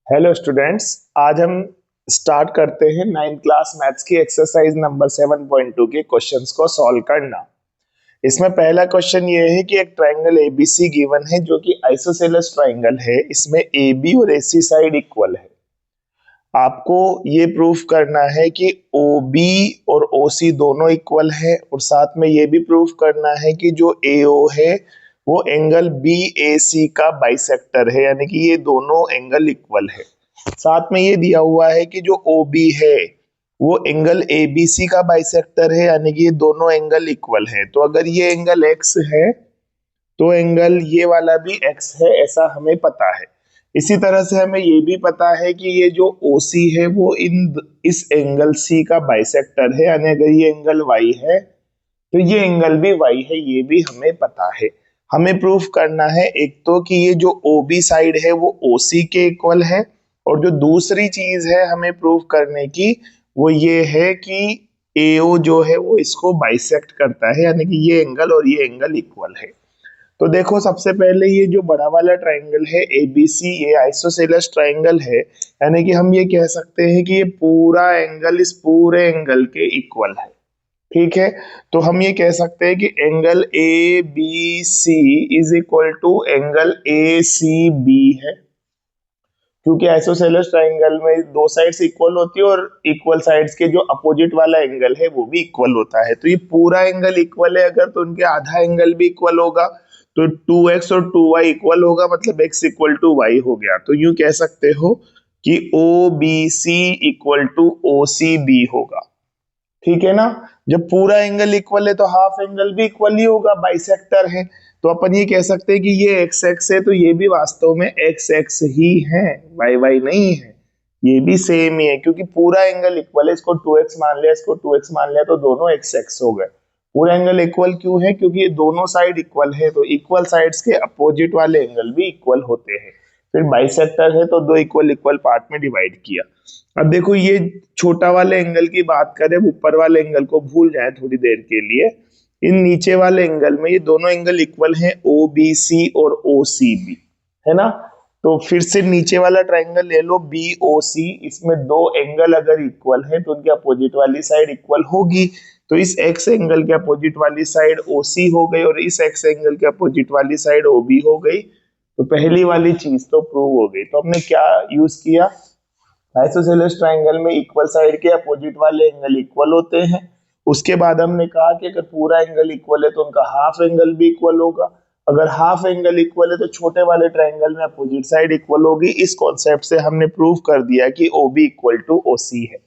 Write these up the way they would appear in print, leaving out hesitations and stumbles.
Hello students, आज हम start करते हैं 9th क्लास मैथ्स की एक्सरसाइज नंबर 7.2 के क्वेश्चंस को सॉल्व करना। इसमें पहला क्वेश्चन ये है कि एक ट्रायंगल एबीसी गिवन है जो कि आइसोसेलेस ट्रायंगल है। इसमें एबी और एसी साइड इक्वल है। आपको ये प्रूफ करना है कि ओबी और ओसी दोनों इक्वल है और साथ में ये भी प्रूफ करना है कि जो एओ है वो एंगल बी ए सी का बाइसेक्टर है, यानी कि ये दोनों एंगल इक्वल है। साथ में ये दिया हुआ है कि जो ओ बी है वो एंगल ए बी सी का बाइसेक्टर है, यानी कि ये दोनों एंगल इक्वल है। तो अगर ये एंगल एक्स है तो एंगल ये वाला भी एक्स है, ऐसा हमें पता है। इसी तरह से हमें ये भी पता है कि ये जो ओ सी है वो इस एंगल सी का बाइसेक्टर है, यानी अगर ये एंगल वाई है तो ये एंगल भी वाई है, ये भी हमें पता है। हमें प्रूफ करना है एक तो कि ये जो ओ बी साइड है वो ओ सी के इक्वल है, और जो दूसरी चीज है हमें प्रूफ करने की वो ये है कि एओ जो है वो इसको बाइसेक्ट करता है, यानी कि ये एंगल और ये एंगल इक्वल है। तो देखो, सबसे पहले ये जो बड़ा वाला ट्राइंगल है एबीसी, ये आइसोसेलेस ट्राइंगल है, यानी कि हम ये कह सकते हैं कि ये पूरा एंगल इस पूरे एंगल के इक्वल है। ठीक है, तो हम ये कह सकते हैं कि angle A B C is equal to angle A C B है, क्योंकि आइसोसेलेस ट्राइंगल में दो साइड्स इक्वल होती है और इक्वल साइड्स के जो अपोजिट वाला एंगल है वो भी इक्वल होता है। तो ये पूरा एंगल इक्वल है, अगर तो उनके आधा एंगल भी इक्वल होगा तो 2x और 2y इक्वल होगा, मतलब x इक्वल टू वाई हो गया। तो यूं कह सकते हो कि O B C equal to O C B होगा। ठीक है ना। जब पूरा एंगल इक्वल है तो हाफ एंगल भी इक्वल ही होगा, बाइसेक्टर है। तो अपन ये कह सकते हैं कि ये एक्स एक्स है तो ये भी वास्तव में एक्स एक्स ही है, वाई वाई नहीं है। ये भी सेम ही है, क्योंकि पूरा एंगल इक्वल है। इसको 2x मान लिया, इसको 2x मान लिया, तो दोनों एक्स एक्स हो गए। पूरा एंगल इक्वल क्यों है? क्योंकि ये दोनों साइड इक्वल है, तो इक्वल साइड्स के अपोजिट वाले एंगल भी इक्वल होते हैं। फिर बाइसेक्टर है तो दो इक्वल इक्वल पार्ट में डिवाइड किया। अब देखो, ये छोटा वाले एंगल की बात करें, ऊपर वाले एंगल को भूल जाए थोड़ी देर के लिए। इन नीचे वाले एंगल में ये दोनों एंगल इक्वल हैं, ओ बी सी और ओ सी बी, है ना। तो फिर से नीचे वाला ट्राइंगल ले लो बी ओ सी, इसमें दो एंगल अगर इक्वल है तो उनके अपोजिट वाली साइड इक्वल होगी। तो इस एक्स एंगल के अपोजिट वाली साइड ओ सी हो गई और इस एक्स एंगल के अपोजिट वाली साइड ओ बी हो गई। तो पहली वाली चीज तो प्रूव हो गई। तो हमने क्या यूज किया? आइसोसेलेस ट्रायंगल में इक्वल साइड के अपोजिट वाले एंगल इक्वल होते हैं। उसके बाद हमने कहा कि अगर पूरा एंगल इक्वल है तो उनका हाफ एंगल भी इक्वल होगा। अगर हाफ एंगल इक्वल है तो छोटे वाले ट्रायंगल में अपोजिट साइड इक्वल होगी। इस कॉन्सेप्ट से हमने प्रूव कर दिया कि O B equal to O C है।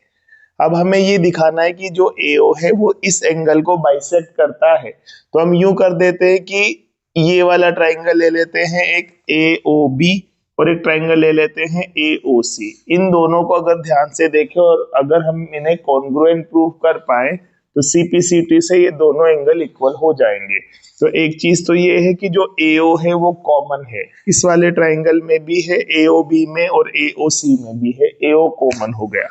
अब हमें ये दिखाना है कि जो एओ है वो इस एंगल को बाइसेक्ट करता है। तो हम यूं कर देते हैं कि ये वाला ट्राइंगल ले लेते हैं, एक ए ओ बी, और एक ट्राइंगल ले लेते हैं ए ओ सी। इन दोनों को अगर ध्यान से देखें और अगर हम इन्हें कॉन्ग्रुएंट प्रूव कर पाए तो सीपीसीटी से ये दोनों एंगल इक्वल हो जाएंगे। तो एक चीज तो ये है कि जो एओ है वो कॉमन है, इस वाले ट्राइंगल में भी है, एओ बी में और एओ सी में भी है, एओ कॉमन हो गया।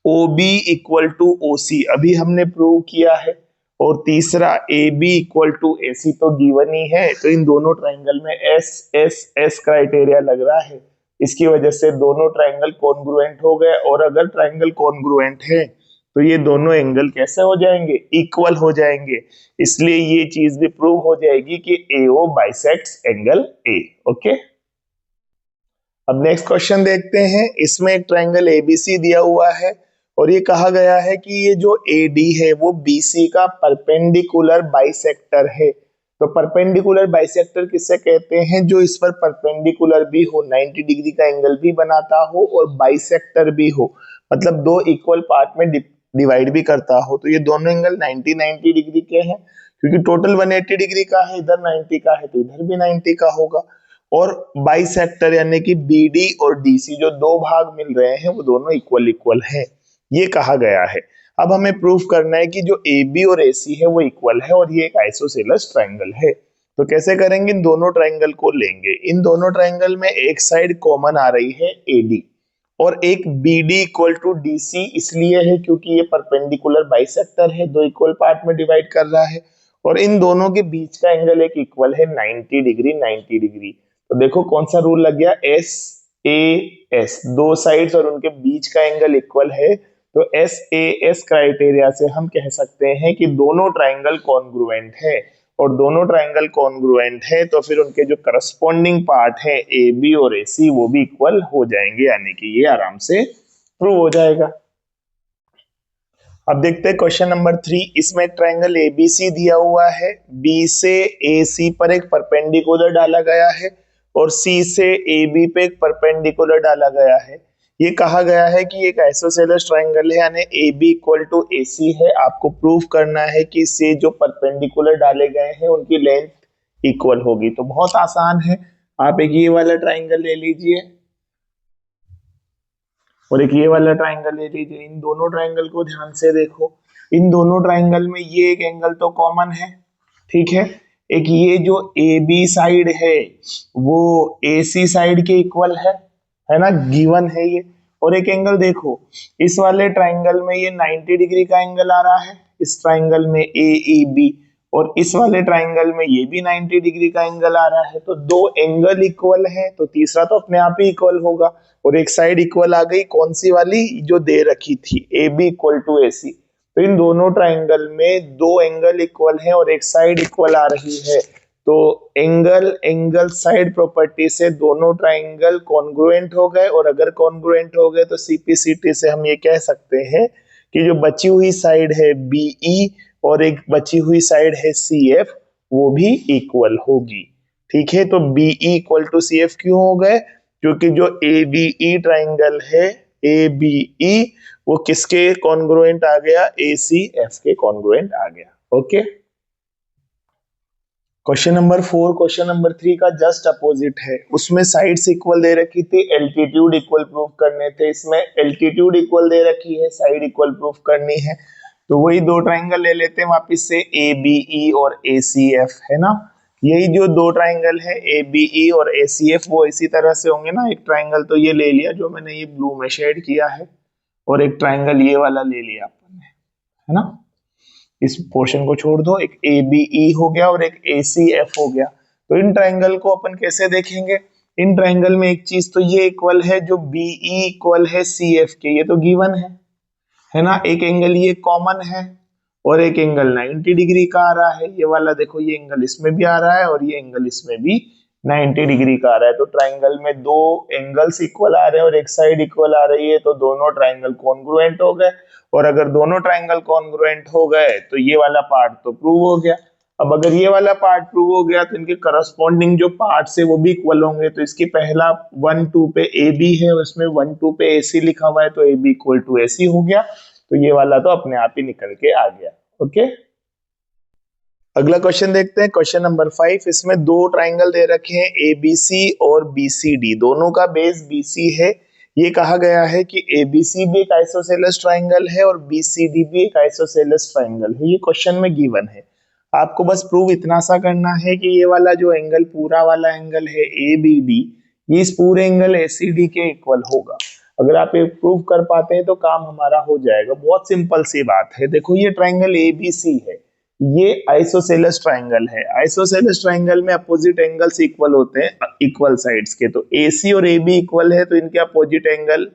O B equal to O C अभी हमने प्रूव किया है। और तीसरा A B equal to A C तो गिवन ही है। तो इन दोनों ट्राइंगल में एस एस एस क्राइटेरिया लग रहा है, इसकी वजह से दोनों ट्राइंगल कॉन्ग्रुएंट हो गए। और अगर ट्राइंगल कॉन्ग्रुएंट है तो ये दोनों एंगल कैसे हो जाएंगे? इक्वल हो जाएंगे। इसलिए ये चीज भी प्रूव हो जाएगी कि एओ बाइसेक्ट्स एंगल ए। ओके, अब नेक्स्ट क्वेश्चन देखते हैं। इसमें एक ट्राइंगल एबीसी दिया हुआ है और ये कहा गया है कि ये जो एडी है वो बीसी का परपेंडिकुलर बाइसेक्टर है। तो परपेंडिकुलर बाइसेक्टर किससे कहते हैं? जो इस पर परपेंडिकुलर भी हो, 90 डिग्री का एंगल भी बनाता हो और बाइसेक्टर भी हो, मतलब दो इक्वल पार्ट में डिवाइड भी करता हो। तो ये दोनों एंगल 90 डिग्री के हैं, क्योंकि टोटल 180 डिग्री का है, इधर 90 का है तो इधर भी 90 का होगा। और बाइसेक्टर यानी कि बीडी और डीसी जो दो भाग मिल रहे हैं वो दोनों इक्वल इक्वल हैं, ये कहा गया है। अब हमें प्रूफ करना है कि जो ए बी और ए सी है वो इक्वल है और ये एक आइसोसेलेस ट्राइंगल है। तो कैसे करेंगे? इन दोनों ट्राइंगल को लेंगे। इन दोनों ट्राइंगल में एक साइड कॉमन आ रही है एडी, और एक बीडी इक्वल टू डीसी इसलिए है क्योंकि ये परपेंडिकुलर बाइसेक्टर है, दो इक्वल पार्ट में डिवाइड कर रहा है। और इन दोनों के बीच का एंगल एक इक्वल है 90 डिग्री 90 डिग्री। तो देखो कौन सा रूल लग गया? एस ए एस, दो साइड्स और उनके बीच का एंगल इक्वल है, तो एस ए एस क्राइटेरिया से हम कह सकते हैं कि दोनों ट्राइंगल कॉन्ग्रुएंट है। और दोनों ट्राइंगल कॉन्ग्रुएंट है तो फिर उनके जो करस्पॉन्डिंग पार्ट है ए बी और ए सी वो भी इक्वल हो जाएंगे, यानी कि ये आराम से प्रूव हो जाएगा। अब देखते हैं क्वेश्चन नंबर 3। इसमें एक ट्राइंगल एबीसी दिया हुआ है, बी से ए सी पर एक परपेंडिकुलर डाला गया है और सी से ए बी पे एक परपेंडिकुलर डाला गया है। ये कहा गया है कि एक आइसोसेलेस ट्राइंगल है, यानी ए बी इक्वल टू ए सी है। आपको प्रूव करना है कि इससे जो परपेंडिकुलर डाले गए हैं उनकी लेंथ इक्वल होगी। तो बहुत आसान है, आप एक ये वाला ट्राइंगल ले लीजिए और एक ये वाला ट्राइंगल ले लीजिए। इन दोनों ट्राइंगल को ध्यान से देखो, इन दोनों ट्राइंगल में ये एक एंगल तो कॉमन है, ठीक है। एक ये जो ए बी साइड है वो ए सी साइड के इक्वल है ना, गिवन है ये। और एक एंगल देखो, इस वाले ट्राइंगल में ये 90 डिग्री का एंगल आ रहा है, इस ट्राइंगल में ए ई बी, और इस वाले ट्राइंगल में ये भी 90 डिग्री का एंगल आ रहा है। तो दो एंगल इक्वल है, तो तीसरा तो अपने आप ही इक्वल होगा। और एक साइड इक्वल आ गई, कौन सी वाली, जो दे रखी थी ए B equal to A C. तो इन दोनों ट्राइंगल में दो एंगल इक्वल है और एक साइड इक्वल आ रही है। तो एंगल साइड प्रॉपर्टी से दोनों ट्राइंगल कॉन्ग्रुएंट हो गए, और अगर कॉन्ग्रुएंट हो गए तो सीपीसीटी से हम ये कह सकते हैं कि जो बची हुई साइड है बीई और एक बची हुई साइड है सी एफ वो भी इक्वल होगी, ठीक है। तो BE equal to C F क्यों हो गए, क्योंकि जो ए बी ई ट्राइंगल है ए बी ई वो किसके कॉन्ग्रुएंट आ गया, ए सी एफ के कॉन्ग्रुएंट आ गया। Okay, question number 4 question number 3 का जस्ट अपोजिट है। उसमें साइड्स इक्वल दे रखी थी, एल्टीट्यूड इक्वल प्रूव करने थे। इसमें एल्टीट्यूड इक्वल दे रखी है, साइड इक्वल प्रूव करनी है। तो वही दो ट्राइंगल ले लेते हैं वापस से, ए बी ई और ए सी एफ, है ना। यही जो दो ट्राइंगल है ए बी ई और ए सी एफ वो इसी तरह से होंगे ना। एक ट्राइंगल तो ये ले लिया जो मैंने ये ब्लू में शेड किया है, और एक ट्राइंगल ये वाला ले लिया अपन ने, है ना। इस पोर्शन को छोड़ दो, एक ए बी ई हो गया और एक ए सी एफ हो गया। तो इन ट्राइंगल को अपन कैसे देखेंगे, इन ट्राइंगल में एक चीज तो ये इक्वल है, जो बी ई इक्वल है सी एफ के, ये तो गिवन है ना। एक एंगल ये कॉमन है और एक एंगल 90 डिग्री का आ रहा है। ये वाला देखो, ये एंगल इसमें भी आ रहा है और ये एंगल इसमें भी 90 डिग्री का आ रहा है। तो ट्राइंगल में दो एंगल्स इक्वल आ रहे हैं और एक साइड इक्वल आ रही है, तो दोनों ट्राइंगल कॉन्ग्रुएंट हो गए। और अगर दोनों ट्राइंगल कॉन्ग्रुएंट हो गए तो ये वाला पार्ट तो प्रूव हो गया। अब अगर ये वाला पार्ट प्रूव हो गया तो इनके करस्पॉन्डिंग जो पार्ट्स है वो भी इक्वल होंगे। तो इसकी पहला 1 2 पे ए बी है, उसमें 1 2 पे ए सी लिखा हुआ है, तो ए बी इक्वल टू ए सी हो गया। तो ये वाला तो अपने आप ही निकल के आ गया। ओके, अगला क्वेश्चन देखते हैं, क्वेश्चन नंबर 5। इसमें दो ट्राइंगल दे रखे हैं ए बी सी और बी सी डी, दोनों का बेस बी सी है। ये कहा गया है कि एबीसी भी एक आइसोसेलेस ट्राइंगल है और बीसीडी भी एक आइसोसेलेस ट्राइंगल है। ये क्वेश्चन में गिवन है। आपको बस प्रूव इतना सा करना है कि ये वाला जो एंगल, पूरा वाला एंगल है ए बी डी, ये इस पूरे एंगल एसीडी के इक्वल होगा। अगर आप ये प्रूव कर पाते हैं तो काम हमारा हो जाएगा। बहुत सिंपल सी बात है। देखो, ये ट्राइंगल एबीसी है, ये आइसोसेलेस ट्राइंगल है। आइसोसेलेस ट्राइंगल में अपोजिट एंगल्स इक्वल होते हैं इक्वल साइड्स के। तो AC और AB इक्वल है तो इनके अपोजिट एंगल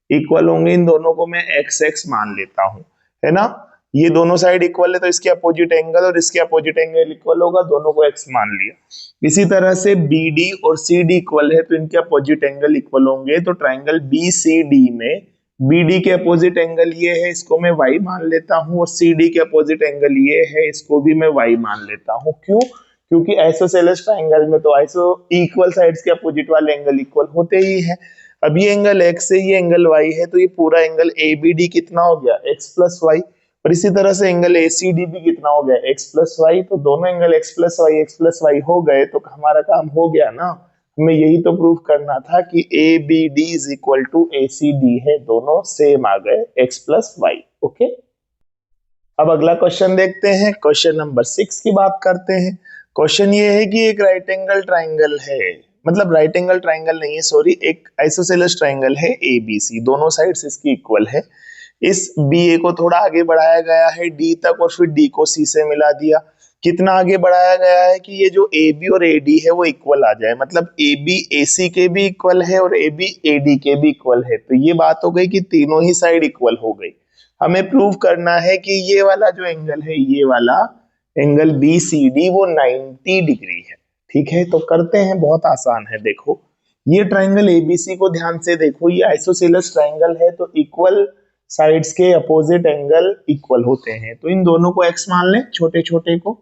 इक्वल होंगे। इन दोनों को मैं एक्स एक्स मान लेता हूं, है ना। ये दोनों साइड इक्वल है तो इसके अपोजिट एंगल और इसके अपोजिट एंगल इक्वल होगा, दोनों को एक्स मान लिया। इसी तरह से BD और CD इक्वल है तो इनके अपोजिट एंगल इक्वल होंगे। तो ट्राइंगल BCD में BD के अपोजिट एंगल ये है, इसको मैं y मान लेता हूं, और CD के अपोजिट एंगल ये है, इसको भी मैं y मान लेता हूं। क्यों? क्योंकि आइसोसेलेस ट्राइंगल में तो आइसो इक्वल साइड्स के अपोजिट वाले एंगल इक्वल होते ही हैं। अब ये एंगल x है, ये एंगल y है, तो ये पूरा एंगल ABD कितना हो गया, x प्लस वाई। और इसी तरह से एंगल ACD भी कितना हो गया, x प्लस वाई। तो दोनों एंगल x प्लस वाई हो गए तो हमारा काम हो गया ना। हमें यही तो प्रूव करना था कि ABD is equal to ACD है, दोनों सेम आ गए, x प्लस वाई। ओके, अब अगला क्वेश्चन देखते हैं। क्वेश्चन नंबर 6 की बात करते हैं। क्वेश्चन ये है कि एक राइट एंगल ट्राइंगल है, मतलब राइट एंगल ट्राइंगल नहीं है, सॉरी, एक आइसोसेलेस ट्राइंगल है ABC, दोनों साइड्स इसकी इक्वल है। इस BA को थोड़ा आगे बढ़ाया गया है D तक और फिर D को C से मिला दिया। कितना आगे बढ़ाया गया है कि ये जो ए बी और ए डी है वो इक्वल आ जाए, मतलब ए बी ए सी के भी इक्वल है और ए बी ए डी के भी इक्वल है। तो ये बात हो गई कि तीनों ही साइड इक्वल हो गई। हमें प्रूव करना है कि ये वाला जो एंगल है, ये वाला एंगल बी सी डी वो 90 डिग्री है। ठीक है, तो करते हैं, बहुत आसान है। देखो ये ट्राइंगल एबीसी को ध्यान से देखो, ये आइसोसेलेस ट्राइंगल है, तो इक्वल साइड्स के अपोजिट एंगल इक्वल होते हैं। तो इन दोनों को एक्स मान लें, छोटे छोटे को।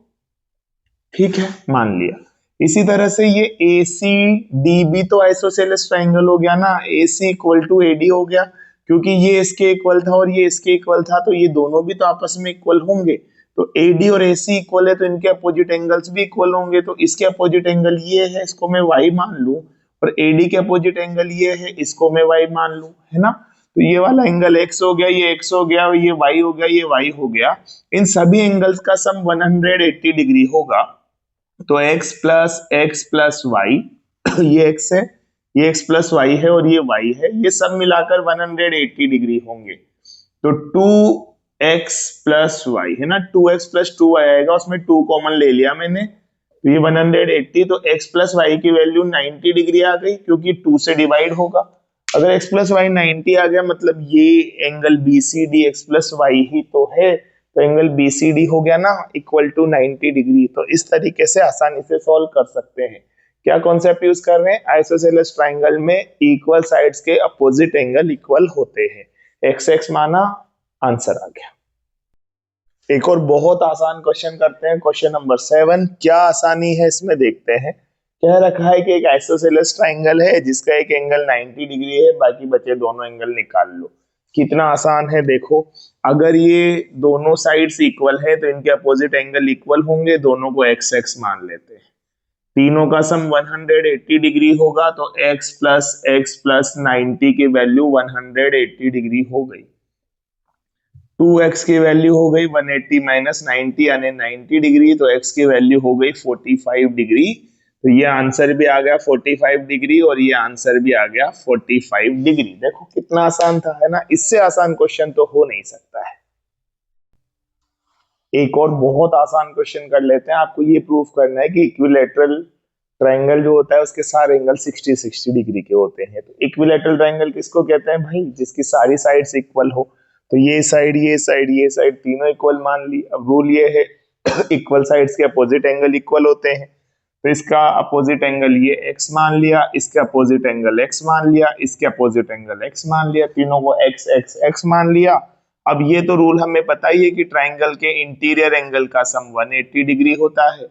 ठीक है, मान लिया। इसी तरह से ये ए सी डी भी तो आइसोसेलेस ट्राइंगल हो गया ना, ए सी इक्वल टू ए डी हो गया, क्योंकि ये इसके इक्वल था और ये इसके इक्वल था, तो ये दोनों भी तो आपस में इक्वल होंगे। तो ए डी और ए सी इक्वल है, तो इनके अपोजिट एंगल्स भी इक्वल होंगे। तो इसके अपोजिट एंगल ये है, इसको मैं वाई मान लूं, और ए डी के अपोजिट एंगल ये है, इसको मैं वाई मान लूं, है ना। तो ये वाला एंगल एक्स हो गया, ये एक्स हो गया, ये वाई हो गया, ये वाई हो गया। इन सभी एंगल्स का सम 180 डिग्री होगा। तो x प्लस वाई, ये x है, ये x प्लस वाई है और ये y है, ये सब मिलाकर 180 डिग्री होंगे। तो 2x प्लस वाई है ना, 2x प्लस 2y आएगा, उसमें 2 कॉमन ले लिया मैंने, तो ये 180। तो x प्लस वाई की वैल्यू 90 डिग्री आ गई, क्योंकि 2 से डिवाइड होगा। अगर x प्लस वाई 90 आ गया, मतलब ये angle B C D X plus Y ही तो है, तो एंगल BCD हो गया ना इक्वल टू 90 डिग्री। तो इस तरीके से आसानी से सॉल्व कर सकते हैं। क्या कॉन्सेप्ट यूज कर रहे हैं? आइसोसेलेस ट्राइंगल में इक्वल साइड्स के अपोजिट एंगल इक्वल होते हैं। एक्स एक्स माना, आंसर आ गया। एक और बहुत आसान क्वेश्चन करते हैं, क्वेश्चन नंबर 7। क्या आसानी है इसमें देखते हैं। कह रखा है कि एक आइसोसेलेस ट्राइंगल है जिसका एक एंगल 90 डिग्री है, बाकी बचे दोनों एंगल निकाल लो। कितना आसान है देखो, अगर ये दोनों साइड्स इक्वल है तो इनके अपोजिट एंगल इक्वल होंगे, दोनों को एक्स एक्स मान लेते हैं। तीनों का सम 180 डिग्री होगा, तो x प्लस 90 की वैल्यू 180 डिग्री हो गई। 2x की वैल्यू हो गई 180 माइनस 90 यानी 90 डिग्री, तो x की वैल्यू हो गई 45 डिग्री। तो ये आंसर भी आ गया 45 डिग्री और ये आंसर भी आ गया 45 डिग्री। देखो कितना आसान था, है ना। इससे आसान क्वेश्चन तो हो नहीं सकता है। एक और बहुत आसान क्वेश्चन कर लेते हैं। आपको ये प्रूफ करना है कि इक्विलैटरल ट्रायंगल जो होता है उसके सारे एंगल 60 डिग्री के होते हैं। तो इक्विलैटरल ट्रायंगल किसको कहते हैं भाई? जिसकी सारी साइड्स इक्वल हो। तो ये साइड ये साइड ये साइड तीनों इक्वल मान ली। अब रूल ये है इक्वल साइड्स के अपोजिट एंगल इक्वल होते हैं। तो इसका अपोजिट एंगल ये x मान लिया, इसके अपोजिट एंगल x मान लिया, इसके अपोजिट एंगल x मान लिया, तीनों को x x x मान लिया। अब ये तो रूल हमें पता ही है कि ट्राइंगल के इंटीरियर एंगल का सम 180 डिग्री होता है।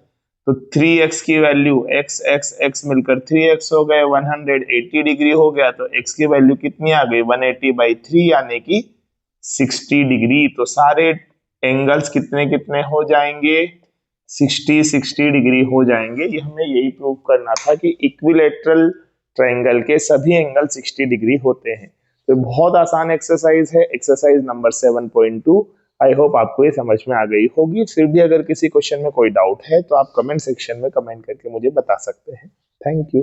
तो 3x की वैल्यू x x x मिलकर 3x हो गए, 180 डिग्री हो गया। तो x की वैल्यू कितनी आ गई? 180/3 यानी कि 60 डिग्री। तो सारे एंगल्स कितने कितने हो जाएंगे? 60 डिग्री हो जाएंगे। ये हमें यही प्रूव करना था कि इक्विलैटरल ट्रायंगल के सभी एंगल 60 डिग्री होते हैं। तो बहुत आसान एक्सरसाइज है, एक्सरसाइज नंबर 7.2। आई होप आपको ये समझ में आ गई होगी। फिर भी अगर किसी क्वेश्चन में कोई डाउट है तो आप कमेंट सेक्शन में कमेंट करके मुझे बता सकते हैं। Thank you.